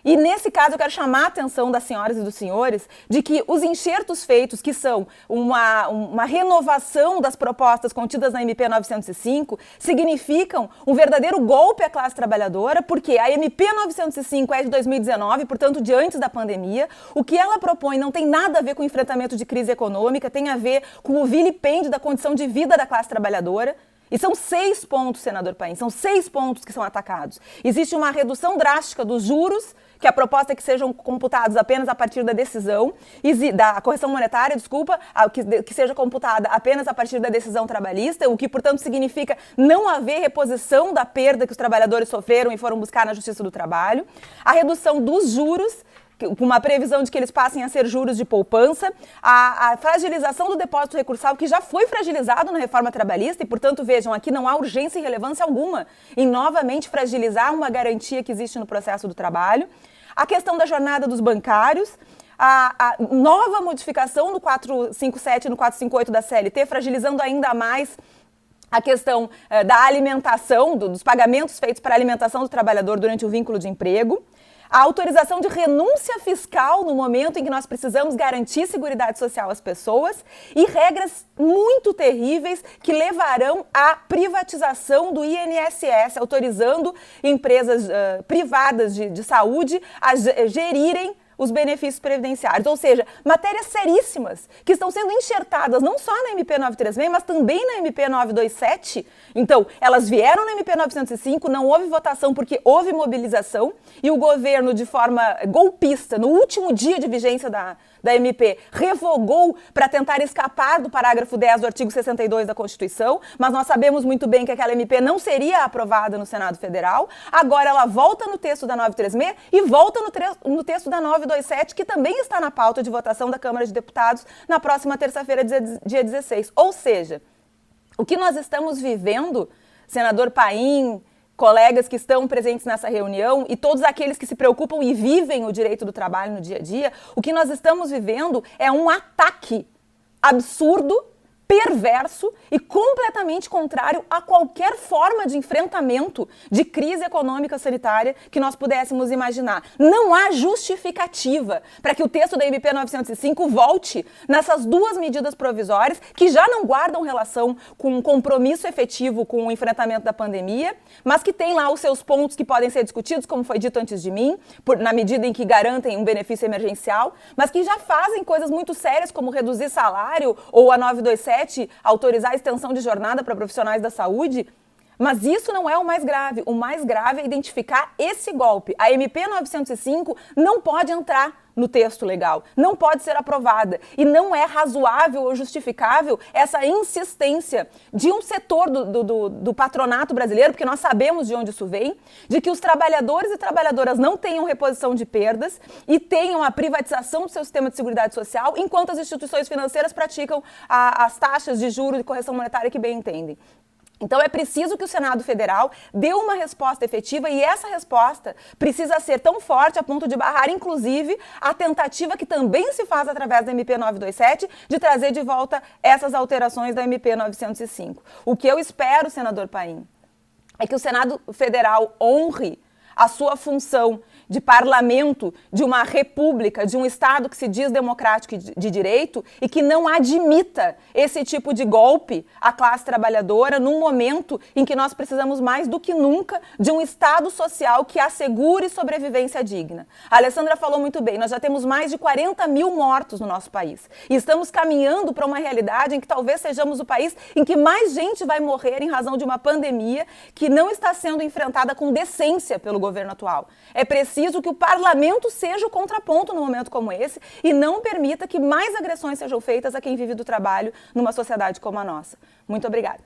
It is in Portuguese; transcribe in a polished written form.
E nesse caso eu quero chamar a atenção das senhoras e dos senhores de que os enxertos feitos, que são uma renovação das propostas contidas na MP 905, significam um verdadeiro golpe à classe trabalhadora, porque a MP 905 é de 2019, portanto de antes da pandemia. O que ela propõe não tem nada a ver com o enfrentamento de crise econômica, tem a ver com o vilipêndio da condição de vida da classe trabalhadora. E são 6 pontos, senador Paim, são 6 pontos que são atacados. Existe uma redução drástica dos juros, que a proposta é que sejam computados apenas a partir da decisão, da correção monetária, desculpa, que seja computada apenas a partir da decisão trabalhista, o que, portanto, significa não haver reposição da perda que os trabalhadores sofreram e foram buscar na Justiça do Trabalho. A redução dos juros, com uma previsão de que eles passem a ser juros de poupança, a fragilização do depósito recursal, que já foi fragilizado na reforma trabalhista, e, portanto, vejam, aqui não há urgência e relevância alguma em novamente fragilizar uma garantia que existe no processo do trabalho. A questão da jornada dos bancários, a nova modificação do 457 e no 458 da CLT, fragilizando ainda mais a questão da alimentação, dos pagamentos feitos para a alimentação do trabalhador durante o vínculo de emprego. A autorização de renúncia fiscal no momento em que nós precisamos garantir seguridade social às pessoas e regras muito terríveis que levarão à privatização do INSS, autorizando empresas privadas de saúde a gerirem os benefícios previdenciários, ou seja, matérias seríssimas que estão sendo enxertadas não só na MP 936, mas também na MP 927. Então, elas vieram na MP 905, não houve votação porque houve mobilização e o governo, de forma golpista, no último dia de vigência da MP, revogou para tentar escapar do parágrafo 10 do artigo 62 da Constituição, mas nós sabemos muito bem que aquela MP não seria aprovada no Senado Federal. Agora ela volta no texto da 936 e volta no texto da 927, que também está na pauta de votação da Câmara de Deputados na próxima terça-feira, dia 16. Ou seja, o que nós estamos vivendo, senador Paim, colegas que estão presentes nessa reunião e todos aqueles que se preocupam e vivem o direito do trabalho no dia a dia, o que nós estamos vivendo é um ataque absurdo, perverso e completamente contrário a qualquer forma de enfrentamento de crise econômica sanitária que nós pudéssemos imaginar. Não há justificativa para que o texto da MP 905 volte nessas duas medidas provisórias que já não guardam relação com um compromisso efetivo com o enfrentamento da pandemia, mas que têm lá os seus pontos que podem ser discutidos, como foi dito antes de mim, na medida em que garantem um benefício emergencial, mas que já fazem coisas muito sérias como reduzir salário ou a 927 autorizar a extensão de jornada para profissionais da saúde. Mas isso não é o mais grave. O mais grave é identificar esse golpe. A MP 905 não pode entrar no texto legal, não pode ser aprovada. E não é razoável ou justificável essa insistência de um setor do patronato brasileiro, porque nós sabemos de onde isso vem, de que os trabalhadores e trabalhadoras não tenham reposição de perdas e tenham a privatização do seu sistema de seguridade social, enquanto as instituições financeiras praticam as taxas de juros e correção monetária que bem entendem. Então é preciso que o Senado Federal dê uma resposta efetiva e essa resposta precisa ser tão forte a ponto de barrar, inclusive, a tentativa que também se faz através da MP 927 de trazer de volta essas alterações da MP 905. O que eu espero, senador Paim, é que o Senado Federal honre a sua função de parlamento, de uma república, de um Estado que se diz democrático e de direito e que não admita esse tipo de golpe à classe trabalhadora num momento em que nós precisamos mais do que nunca de um Estado social que assegure sobrevivência digna. A Alessandra falou muito bem, nós já temos mais de 40 mil mortos no nosso país e estamos caminhando para uma realidade em que talvez sejamos o país em que mais gente vai morrer em razão de uma pandemia que não está sendo enfrentada com decência pelo governo atual. É preciso que o parlamento seja o contraponto num momento como esse e não permita que mais agressões sejam feitas a quem vive do trabalho numa sociedade como a nossa. Muito obrigada.